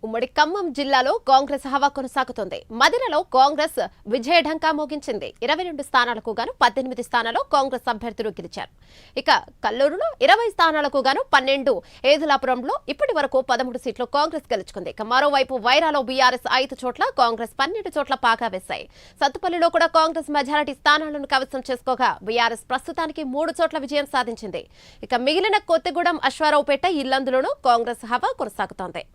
ఉమ్మడి ఖమ్మం జిల్లాలో కాంగ్రెస్ హవా కొనసాగుతోంది. మదిరలో కాంగ్రెస్ విజయ ఢంకా మోగించింది. 22 స్థానాలకు గాను 18 స్థానాల్లో కాంగ్రెస్ అభ్యర్థులు గెలిచారు. ఇక కల్లూరులో 20 స్థానాలకు గాను 12, ఏదులాపురంలో ఇప్పటి వరకు 13 సీట్లు కాంగ్రెస్ గెలుచుకుంది. ఇక మరోవైపు వైరాలో బీఆర్ఎస్ 5 చోట్ల, కాంగ్రెస్ 12 చోట్ల పాగా వేశాయి. సత్తుపల్లిలో కూడా కాంగ్రెస్ మెజారిటీ స్థానాలను కైవసం చేసుకోగా బీఆర్ఎస్ ప్రస్తుతానికి 3 చోట్ల విజయం సాధించింది. ఇక మిగిలిన కొత్తగూడెం, అశ్వారావుపేట, ఇల్లందులోనూ కాంగ్రెస్ హవా కొనసాగుతోంది.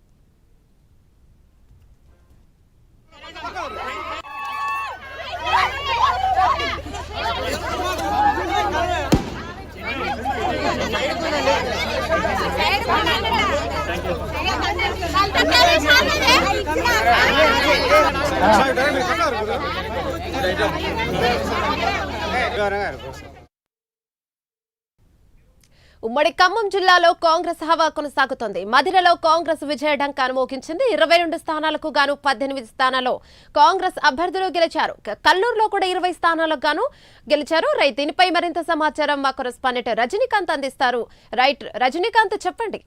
ఉమ్మడి ఖమ్మం జిల్లాలో కాంగ్రెస్ హవా కొనసాగుతోంది. మదిరలో కాంగ్రెస్ విజయ ఢంకాను మోగించింది. 22 స్థానాలకు గాను 18 స్థానాల్లో కాంగ్రెస్ అభ్యర్థులు గెలిచారు. కల్లూరులో కూడా 20 స్థానాలకు గాను గెలిచారు. దీనిపై మరింత సమాచారం మా కరెస్పాండెంట్ రజనీకాంత్ అందిస్తారు. రజనీకాంత్, చెప్పండి.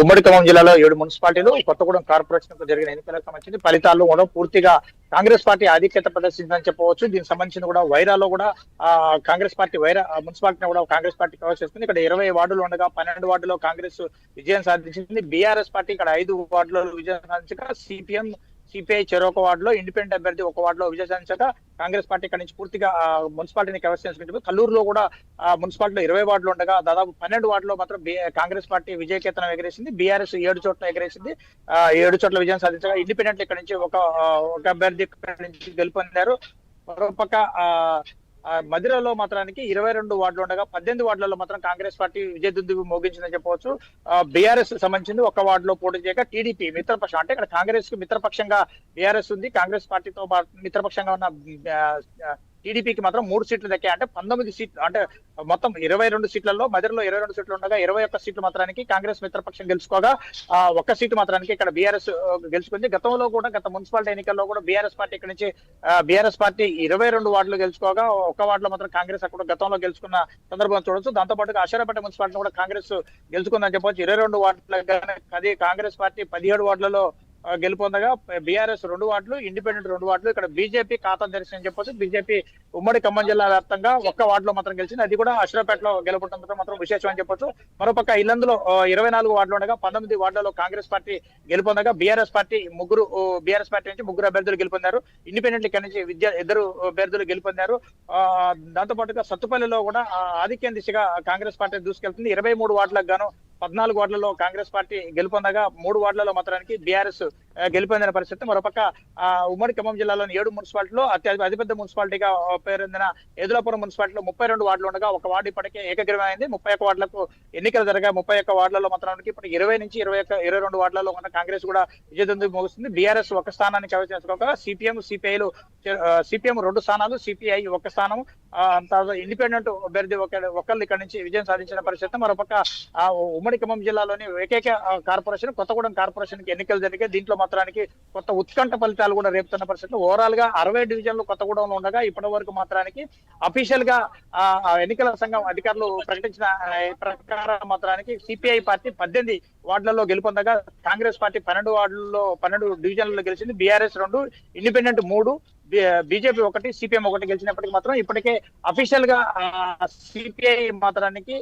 ఉమ్మడి ఖమ్మం జిల్లాలో 7 మున్సిపాలిటీలు, కొత్తగూడెం కార్పొరేషన్ కు జరిగిన ఎన్నికలకు సంబంధించి ఫలితాల్లో కూడా పూర్తిగా కాంగ్రెస్ పార్టీ ఆధిక్యత ప్రదర్శించిందని చెప్పవచ్చు. దీనికి సంబంధించిన కూడా వైరాలో కూడా కాంగ్రెస్ పార్టీ మున్సిపాలిటీని కూడా కాంగ్రెస్ పార్టీ కవర్ చేస్తుంది. ఇక్కడ 20 వార్డులు ఉండగా 12 వార్డులో కాంగ్రెస్ విజయం సాధించింది. బీఆర్ఎస్ పార్టీ ఇక్కడ 5 వార్డులో విజయం సాధించగా సిపిఐ చెరొక వార్డులో, ఇండిపెండెంట్ అభ్యర్థి ఒక వార్డులో విజయం సాధించగా కాంగ్రెస్ పార్టీ ఇక్కడ నుంచి పూర్తిగా మున్సిపాలిటీని కవర్ చేసుకుంటుంది. కల్లూరులో కూడా మున్సిపాలిటీలో 20 వార్డులు ఉండగా దాదాపు 12 వార్డులో మాత్రం కాంగ్రెస్ పార్టీ విజయకేతనం ఎగరేసింది. బీఆర్ఎస్ 7 చోట్ల ఎగరేసింది. 7 చోట్ల విజయం సాధించగా ఇండిపెండెంట్ ఇక్కడ నుంచి ఒక అభ్యర్థి ఇక్కడ నుంచి గెలుపొందారు. మరోపక్క మదిరలో మాత్రానికి 22 వార్డులు ఉండగా 18 వార్డులలో మాత్రం కాంగ్రెస్ పార్టీ విజయదుందుబి మోగించిందని చెప్పవచ్చు. బీఆర్ఎస్ సంబంధించింది ఒక వార్డులో పోటీ చేయక టీడీపీ మిత్రపక్షం, అంటే ఇక్కడ కాంగ్రెస్ కు మిత్రపక్షంగా బీఆర్ఎస్ ఉంది. కాంగ్రెస్ పార్టీతో మిత్రపక్షంగా ఉన్న టీడీపీకి మాత్రం 3 సీట్లు దక్కాయి. అంటే 19 సీట్లు, అంటే మొత్తం 22 సీట్లలో మదిరలో 22 సీట్లు ఉండగా 21 సీట్లు మాత్రానికి కాంగ్రెస్ మిత్రపక్షం గెలుచుకోగా 1 సీటు మాత్రానికి ఇక్కడ బీఆర్ఎస్ గెలుచుకుంది. గతంలో కూడా గత మున్సిపాలిటీ ఎన్నికల్లో కూడా బీఆర్ఎస్ పార్టీ ఇక్కడ నుంచి బీఆర్ఎస్ పార్టీ 22 వార్డులు గెలుచుకోగా 1 వార్డులో మాత్రం కాంగ్రెస్ అక్కడ గతంలో గెలుచుకున్న సందర్భం చూడొచ్చు. దాంతో పాటుగా అశ్వారావుపేట మున్సిపాలిటీ కూడా కాంగ్రెస్ గెలుచుకుందని చెప్పవచ్చు. 22 వార్డులు, అది కాంగ్రెస్ పార్టీ 17 వార్డులలో గెలుపొందగా బీఆర్ఎస్ 2 వార్డులు, ఇండిపెండెంట్ 2 వార్డులు, ఇక్కడ బీజేపీ ఖాతా తెరిచిందని చెప్పొచ్చు. బీజేపీ ఉమ్మడి ఖమ్మం జిల్లా వ్యాప్తంగా 1 వార్డులో మాత్రం గెలిచింది. అది కూడా అశ్వారావుపేటలో గెలుపొందడం మాత్రం విశేషం అని చెప్పొచ్చు. మరోపక్క ఇల్లందులో 24 వార్డులు ఉండగా 19 వార్డులలో కాంగ్రెస్ పార్టీ గెలుపొందగా బీఆర్ఎస్ పార్టీ నుంచి 3 అభ్యర్థులు గెలుపొందారు. ఇండిపెండెంట్ ఇక్కడ నుంచి 2 అభ్యర్థులు గెలుపొందారు. దాంతో పాటుగా సత్తుపల్లిలో కూడా ఆధిక్యం దిశగా కాంగ్రెస్ పార్టీ దూసుకెళ్తుంది. 23 వార్డులకు గాను 14 వార్డులలో కాంగ్రెస్ పార్టీ గెలుపొందగా 3 వార్డులలో మాత్రానికి బీఆర్ఎస్ గెలుపొందిన పరిస్థితి. మరోపక్క ఉమ్మడి ఖమ్మం జిల్లాలోని 7 మున్సిపాలిటీలో అతిపెద్ద మున్సిపాలిటీగా పేరొందిన ఏదులాపురం మున్సిపాలిటీలో 32 వార్డులు ఉండగా 1 వార్డు ఇప్పటికే ఏకగ్రీవమైంది. 31 వార్డులకు ఎన్నికలు జరగా 31 వార్డులలో మాత్రానికి ఇప్పుడు 20 నుంచి 22 వార్డులలో ఉన్న కాంగ్రెస్ కూడా విజయదుందుబి మోగిస్తుంది. బీఆర్ఎస్ 1 స్థానాన్ని కవర్ చేసుకోగా సిపిఎం 2 స్థానాలు, సిపిఐ 1 స్థానం, ఇండిపెండెంట్ అభ్యర్థి ఒకళ్ళు ఇక్కడ నుంచి విజయం సాధించిన పరిస్థితి. మరోపక్క ఉమ్మడి ఖమ్మం జిల్లాలోని ఏకైక కార్పొరేషన్ కొత్తగూడెం కార్పొరేషన్ కి ఎన్నికలు జరిగాయి. దీంట్లో మాత్రానికి కొత్త ఉత్కంఠ ఫలితాలు కూడా రేపుతున్న పరిస్థితి. ఓవరాల్ గా 60 డివిజన్లు కొత్తగూడెంలో ఉండగా ఇప్పటి వరకు మాత్రానికి అఫీషియల్ గా ఎన్నికల సంఘం అధికారులు ప్రకటించిన ప్రకారం మాత్రానికి సిపిఐ పార్టీ 18 వార్డులలో గెలుపొందగా కాంగ్రెస్ పార్టీ 12 డివిజన్లలో గెలిచింది. బీఆర్ఎస్ 2, ఇండిపెండెంట్ 3, బీజేపీ 1, సిపిఎం 1 గెలిచినప్పటికీ మాత్రం ఇప్పటికే అఫీషియల్ గా సిపిఐ మాత్రానికి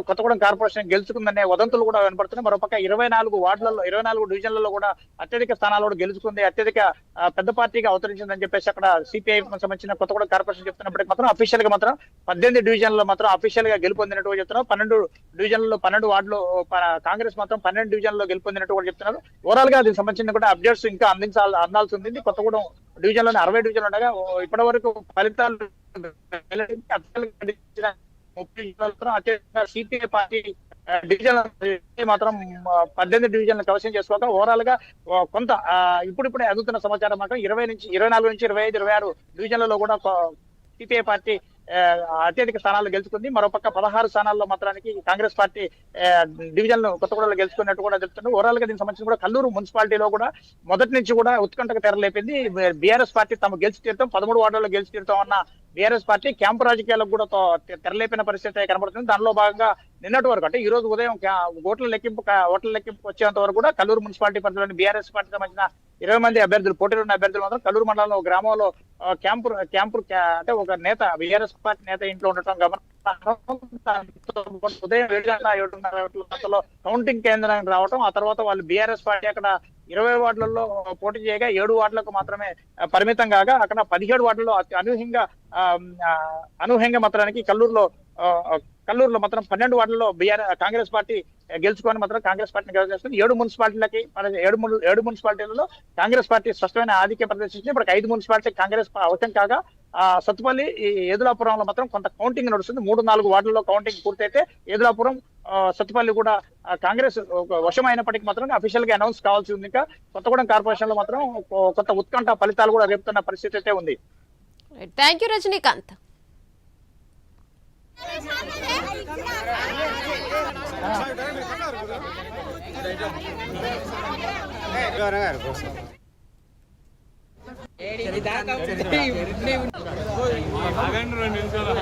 కొత్తగూడెం కార్పొరేషన్ గెలుచుకుందనే వదంతులు కూడా వినపడుతున్నాయి. మరోపక్క 24 డివిజన్లలో కూడా అత్యధిక స్థానాలు కూడా గెలుచుకుంది, అత్యధిక పెద్ద పార్టీగా అవతరించిందని చెప్పేసి అక్కడ సిపిఐ సంబంధించిన కొత్తగూడెం కార్పొరేషన్ చెప్తున్నప్పటికీ మాత్రం అఫీషియల్ గా మాత్రం 18 డివిజన్లలో మాత్రం అఫీషియల్ గా గెలుపొందినట్టు చెప్తున్నారు. 12 డివిజన్లలో 12 వార్డులు కాంగ్రెస్ మాత్రం 12 డివిజన్లలో గెలుపొందినట్టు కూడా చెప్తున్నారు. ఓవరాల్ గా దీనికి సంబంధించిన కూడా అప్డేట్స్ ఇంకా అందాల్సి ఉంది. కొత్తగూడెం డివిజన్ లోనే 60 డివిజన్లు ఉండగా ఇప్పటి వరకు ఫలితాలు సిపిఐ పార్టీ డివిజన్ మాత్రం 18 డివిజన్లు కవసం చేసుకోక ఓవరాల్ గా కొంత ఇప్పుడిప్పుడే అందుతున్న సమాచారం మాత్రం 24 నుంచి 25, 26 డివిజన్లలో కూడా సిపిఐ పార్టీ అత్యధిక స్థానాలు గెలుచుకుంది. మరోపక్క 16 స్థానాల్లో మాత్రానికి కాంగ్రెస్ పార్టీ డివిజన్లు కొత్తగూడలో గెలుచుకున్నట్టు కూడా చెప్తున్నారు. ఓవరాల్ గా దీనికి సంబంధించి కూడా కల్లూరు మున్సిపాలిటీలో కూడా మొదటి నుంచి కూడా ఉత్కంఠకు తెరలేపింది. బీఆర్ఎస్ పార్టీ తమ గెలిచి తీరుతాం 13 వార్డుల్లో గెలిచి తీరుతాం అన్న బీఆర్ఎస్ పార్టీ క్యాంపు రాజకీయాలకు కూడా తెరలేపిన పరిస్థితి కనబడుతుంది. దానిలో భాగంగా నిన్నటి వరకు అంటే ఈ రోజు ఉదయం ఓట్ల లెక్కింపు వచ్చేంత వరకు కూడా కల్లూరు మున్సిపాలిటీ పరిధిలోని బీఆర్ఎస్ పార్టీ సంబంధించిన 20 మంది అభ్యర్థులు పోటీలో ఉన్న అభ్యర్థులు మాత్రం కల్లూరు మండలంలో గ్రామంలో క్యాంపు అంటే ఒక నేత బీఆర్ఎస్ పార్టీ నేత ఇంట్లో ఉండటం గమనం. ఉదయం 7:30 కౌంటింగ్ కేంద్రానికి రావటం, ఆ తర్వాత వాళ్ళు బీఆర్ఎస్ పార్టీ అక్కడ 20 వార్డులలో పోటీ చేయగా 7 వార్డులకు మాత్రమే పరిమితం కాగా అక్కడ 17 వార్డులలో అనూహ్యంగా మాత్రానికి కల్లూరులో మాత్రం 12 వార్డుల్లో కాంగ్రెస్ పార్టీ గెలుచుకొని మాత్రం కాంగ్రెస్ పార్టీని గెలిచేస్తుంది. 7 మున్సిపాలిటీలలో కాంగ్రెస్ పార్టీ స్పష్టమైన ఆధిక్యం ప్రదర్శించింది. ఇప్పుడు 5 మున్సిపాలిటీ కాంగ్రెస్ అవసరం కాగా సత్తుపల్లి, ఏదులాపురంలో మాత్రం కొంత కౌంటింగ్ నడుస్తుంది. 3-4 వార్డుల్లో కౌంటింగ్ పూర్తయితే ఏదులాపురం, సత్తుపల్లి కూడా కాంగ్రెస్ వశమైనప్పటికీ మాత్రం అఫీషియల్ గా అనౌన్స్ కావాల్సి ఉంది. ఇంకా కొత్తగూడెం కార్పొరేషన్ లో మాత్రం కొత్త ఉత్కంఠ ఫలితాలు కూడా రేపుతున్న పరిస్థితి అయితే ఉంది. Thank you Rajinikanth. ఆగండి 2 నిమిషాలు.